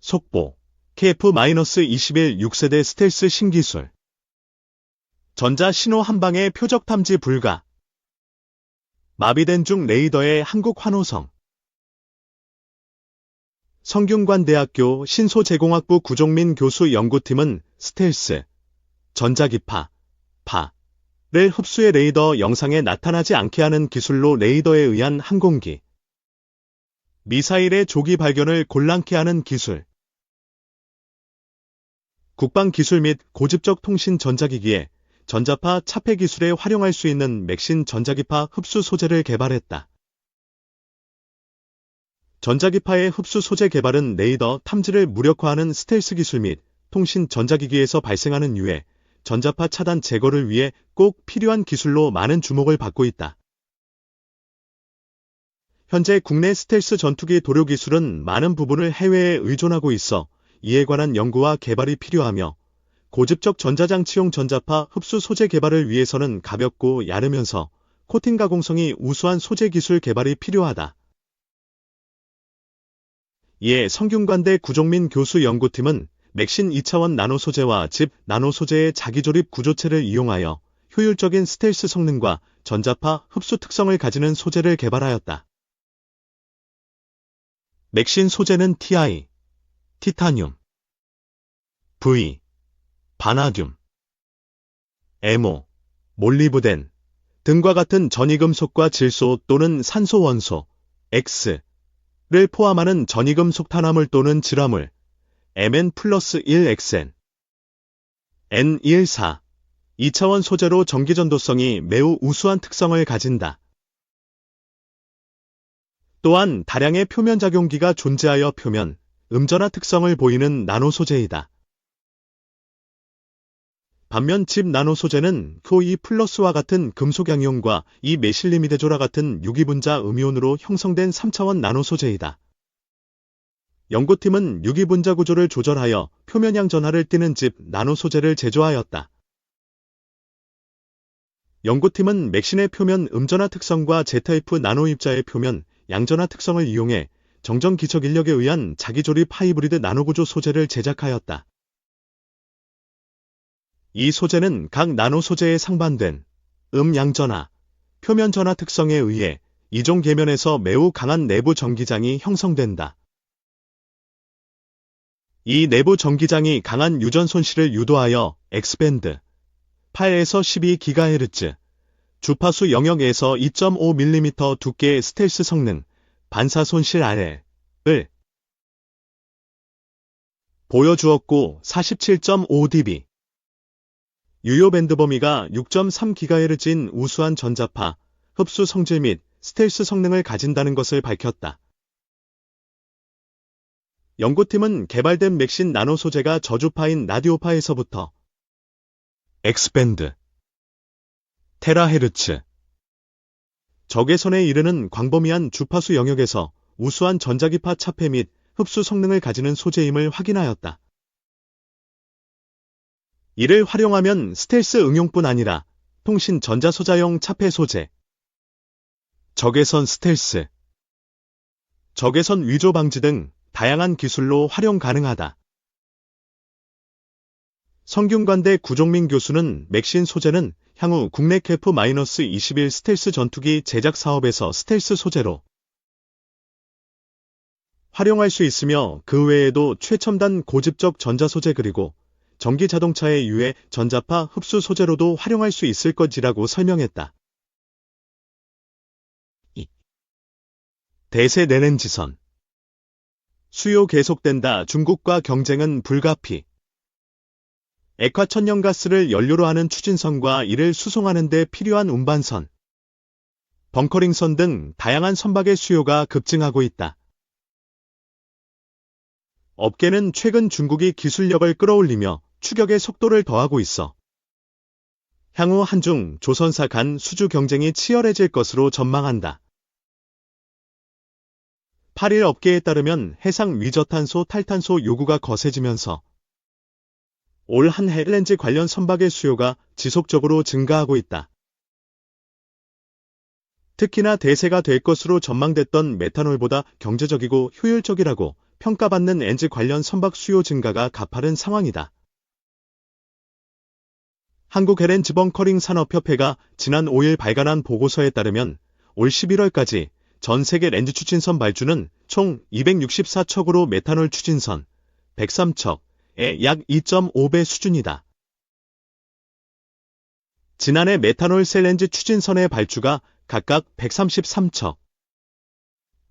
속보, KF-21 6세대 스텔스 신기술. 전자 신호 한방에 표적 탐지 불가. 마비된 중 레이더의 한국 환호성. 성균관대학교 신소재공학부 구종민 교수 연구팀은 스텔스, 전자기파, 를 흡수해 레이더 영상에 나타나지 않게 하는 기술로 레이더에 의한 항공기, 미사일의 조기 발견을 곤란케 하는 기술, 국방기술 및 고집적 통신 전자기기에 전자파 차폐 기술에 활용할 수 있는 맥신 전자기파 흡수 소재를 개발했다. 전자기파의 흡수 소재 개발은 레이더 탐지를 무력화하는 스텔스 기술 및 통신 전자기기에서 발생하는 유해, 전자파 차단 제거를 위해 꼭 필요한 기술로 많은 주목을 받고 있다. 현재 국내 스텔스 전투기 도료 기술은 많은 부분을 해외에 의존하고 있어 이에 관한 연구와 개발이 필요하며 고집적 전자장치용 전자파 흡수 소재 개발을 위해서는 가볍고 야르면서 코팅 가공성이 우수한 소재 기술 개발이 필요하다. 이에 성균관대 구종민 교수 연구팀은 맥신 2차원 나노 소재와 집 나노 소재의 자기조립 구조체를 이용하여 효율적인 스텔스 성능과 전자파 흡수 특성을 가지는 소재를 개발하였다. 맥신 소재는 Ti, 티타늄, V, 바나듐, 에모, 몰리브덴 등과 같은 전이금속과 질소 또는 산소 원소, X를 포함하는 전이금속 탄화물 또는 질화물, Mn+1xn, N1,4, 2차원 소재로 전기전도성이 매우 우수한 특성을 가진다. 또한 다량의 표면작용기가 존재하여 표면, 음전화 특성을 보이는 나노 소재이다. 반면 집 나노 소재는 Co2+와 같은 금속 양이온과 이 메실리미데조라 같은 유기분자 음이온으로 형성된 3차원 나노 소재이다. 연구팀은 유기분자 구조를 조절하여 표면양 전하를 띠는 집 나노 소재를 제조하였다. 연구팀은 맥신의 표면 음전화 특성과 ZF 나노 입자의 표면 양전화 특성을 이용해 정전 기척 인력에 의한 자기조립 하이브리드 나노구조 소재를 제작하였다. 이 소재는 각 나노 소재에 상반된 양전화, 표면 전화 특성에 의해 이종 계면에서 매우 강한 내부 전기장이 형성된다. 이 내부 전기장이 강한 유전 손실을 유도하여 X밴드 8에서 12GHz, 주파수 영역에서 2.5mm 두께의 스텔스 성능, 반사 손실 RL을 보여주었고 47.5dB, 유효 밴드 범위가 6.3GHz인 우수한 전자파, 흡수 성질 및 스텔스 성능을 가진다는 것을 밝혔다. 연구팀은 개발된 맥신 나노 소재가 저주파인 라디오파에서부터 X밴드, 테라헤르츠, 적외선에 이르는 광범위한 주파수 영역에서 우수한 전자기파 차폐 및 흡수 성능을 가지는 소재임을 확인하였다. 이를 활용하면 스텔스 응용뿐 아니라 통신 전자소자용 차폐 소재, 적외선 스텔스, 적외선 위조 방지 등 다양한 기술로 활용 가능하다. 성균관대 구종민 교수는 맥신 소재는 향후 국내 KF-21 스텔스 전투기 제작 사업에서 스텔스 소재로 활용할 수 있으며 그 외에도 최첨단 고집적 전자소재 그리고 전기자동차의 유해 전자파 흡수 소재로도 활용할 수 있을 것이라고 설명했다. 대세 내렌지선. 수요 계속된다. 중국과 경쟁은 불가피. 액화천연가스를 연료로 하는 추진선과 이를 수송하는 데 필요한 운반선, 벙커링선 등 다양한 선박의 수요가 급증하고 있다. 업계는 최근 중국이 기술력을 끌어올리며 추격의 속도를 더하고 있어 향후 한중, 조선사 간 수주 경쟁이 치열해질 것으로 전망한다. 8일 업계에 따르면 해상 위저탄소 탈탄소 요구가 거세지면서 올 한 해 LNG 관련 선박의 수요가 지속적으로 증가하고 있다. 특히나 대세가 될 것으로 전망됐던 메탄올보다 경제적이고 효율적이라고 평가받는 렌즈 관련 선박 수요 증가가 가파른 상황이다. 한국LNG 벙커링 산업협회가 지난 5일 발간한 보고서에 따르면 올 11월까지 전 세계 렌즈 추진선 발주는 총 264척으로 메탄올 추진선 103척의 약 2.5배 수준이다. 지난해 메탄올 셀 렌즈 추진선의 발주가 각각 133척,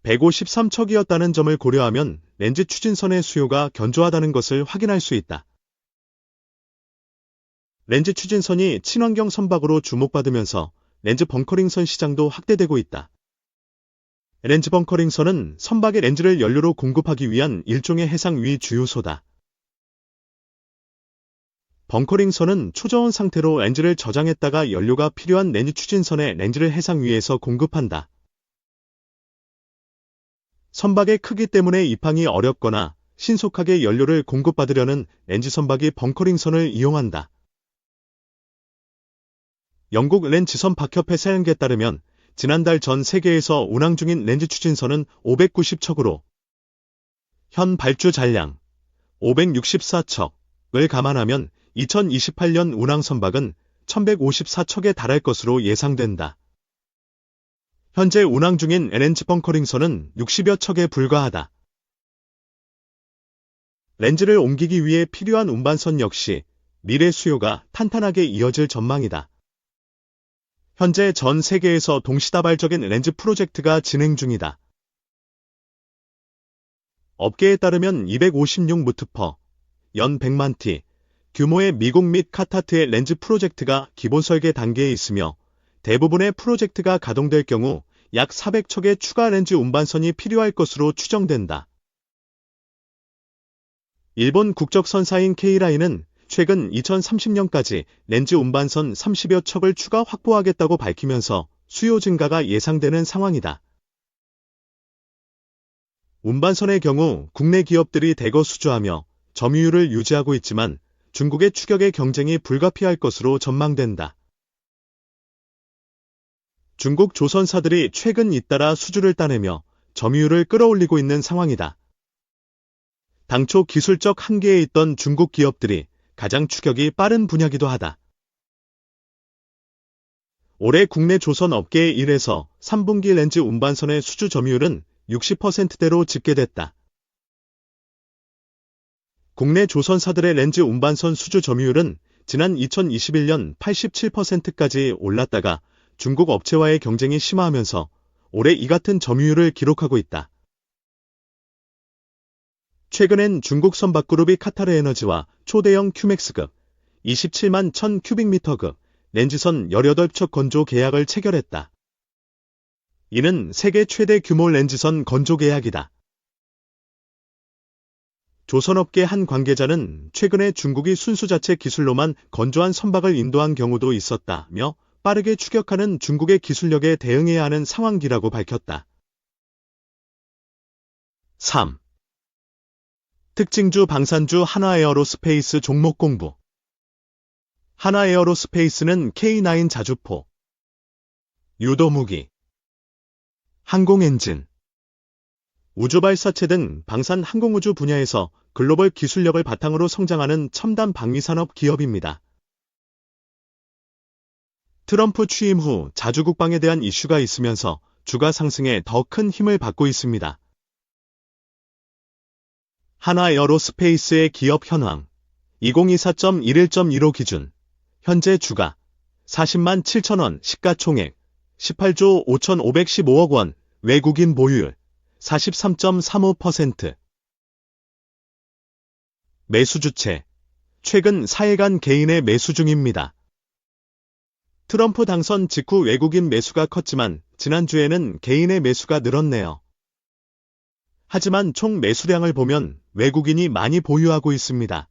153척이었다는 점을 고려하면 렌즈 추진선의 수요가 견조하다는 것을 확인할 수 있다. 렌즈 추진선이 친환경 선박으로 주목받으면서 렌즈 벙커링선 시장도 확대되고 있다. 렌즈 벙커링선은 선박의 렌즈를 연료로 공급하기 위한 일종의 해상 위 주유소다. 벙커링선은 초저온 상태로 렌즈를 저장했다가 연료가 필요한 렌즈 추진선에 렌즈를 해상 위에서 공급한다. 선박의 크기 때문에 입항이 어렵거나 신속하게 연료를 공급받으려는 렌즈 선박이 벙커링선을 이용한다. 영국 렌즈선 박협회 사연에 따르면 지난달 전 세계에서 운항 중인 렌즈 추진선은 590척으로 현 발주 잔량 564척을 감안하면 2028년 운항 선박은 1154척에 달할 것으로 예상된다. 현재 운항 중인 LNG 벙커링선은 60여 척에 불과하다. 렌즈를 옮기기 위해 필요한 운반선 역시 미래 수요가 탄탄하게 이어질 전망이다. 현재 전 세계에서 동시다발적인 렌즈 프로젝트가 진행 중이다. 업계에 따르면 256무트퍼, 연 100만 티, 규모의 미국 및 카타트의 렌즈 프로젝트가 기본 설계 단계에 있으며 대부분의 프로젝트가 가동될 경우 약 400척의 추가 렌즈 운반선이 필요할 것으로 추정된다. 일본 국적 선사인 K라인은 최근 2030년까지 렌즈 운반선 30여 척을 추가 확보하겠다고 밝히면서 수요 증가가 예상되는 상황이다. 운반선의 경우 국내 기업들이 대거 수주하며 점유율을 유지하고 있지만 중국의 추격의 경쟁이 불가피할 것으로 전망된다. 중국 조선사들이 최근 잇따라 수주를 따내며 점유율을 끌어올리고 있는 상황이다. 당초 기술적 한계에 있던 중국 기업들이 가장 추격이 빠른 분야기도 하다. 올해 국내 조선 업계의 1에서 3분기 렌즈 운반선의 수주 점유율은 60%대로 집계됐다. 국내 조선사들의 렌즈 운반선 수주 점유율은 지난 2021년 87%까지 올랐다가 중국 업체와의 경쟁이 심화하면서 올해 이 같은 점유율을 기록하고 있다. 최근엔 중국 선박그룹이 카타르에너지와 초대형 큐맥스급 27만 1000큐빅미터급 렌즈선 18척 건조 계약을 체결했다. 이는 세계 최대 규모 렌즈선 건조 계약이다. 조선업계 한 관계자는 최근에 중국이 순수 자체 기술로만 건조한 선박을 인도한 경우도 있었다며 빠르게 추격하는 중국의 기술력에 대응해야 하는 상황이라고 밝혔다. 3. 특징주 방산주 한화에어로스페이스 종목 공부. 한화에어로스페이스는 K9 자주포, 유도무기, 항공엔진, 우주발사체 등 방산 항공우주 분야에서 글로벌 기술력을 바탕으로 성장하는 첨단 방위산업 기업입니다. 트럼프 취임 후 자주국방에 대한 이슈가 있으면서 주가 상승에 더 큰 힘을 받고 있습니다. 한화에어로스페이스의 기업 현황 2024.11.15 기준 현재 주가 40만 7천원 시가총액 18조 5,515억 원 외국인 보유율 43.35% 매수 주체 최근 4일간 개인의 매수 중입니다. 트럼프 당선 직후 외국인 매수가 컸지만 지난주에는 개인의 매수가 늘었네요. 하지만 총 매수량을 보면 외국인이 많이 보유하고 있습니다.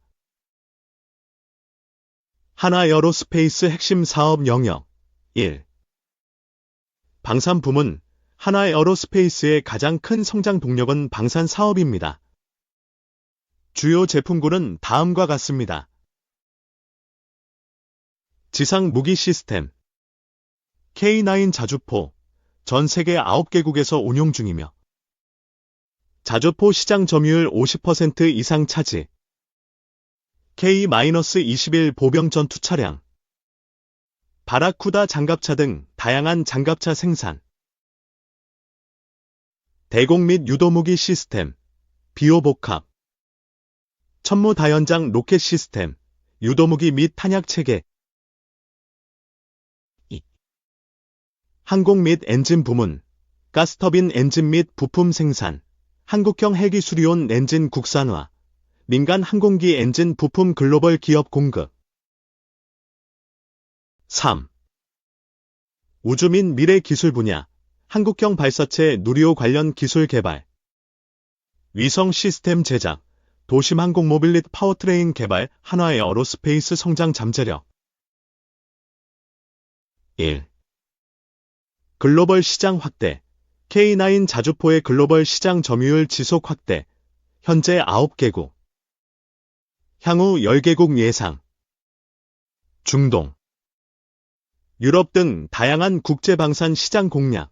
한화에어로스페이스 핵심 사업 영역 1. 방산 부문 한화에어로스페이스의 가장 큰 성장 동력은 방산 사업입니다. 주요 제품군은 다음과 같습니다. 지상 무기 시스템 K9 자주포 전 세계 9개국에서 운용 중이며 자주포 시장 점유율 50% 이상 차지. K-21 보병 전투 차량. 바라쿠다 장갑차 등 다양한 장갑차 생산. 대공 및 유도무기 시스템, 비호복합. 천무다연장 로켓 시스템, 유도무기 및 탄약체계. 항공 및 엔진 부문, 가스터빈 엔진 및 부품 생산, 한국형 헬기 수리온 엔진 국산화, 민간 항공기 엔진 부품 글로벌 기업 공급. 3. 우주 및 미래 기술 분야, 한국형 발사체 누리호 관련 기술 개발. 위성 시스템 제작, 도심 항공 모빌리티 파워트레인 개발, 한화 에어로스페이스 성장 잠재력. 1. 글로벌 시장 확대. K9 자주포의 글로벌 시장 점유율 지속 확대. 현재 9개국. 향후 10개국 예상. 중동, 유럽 등 다양한 국제 방산 시장 공략.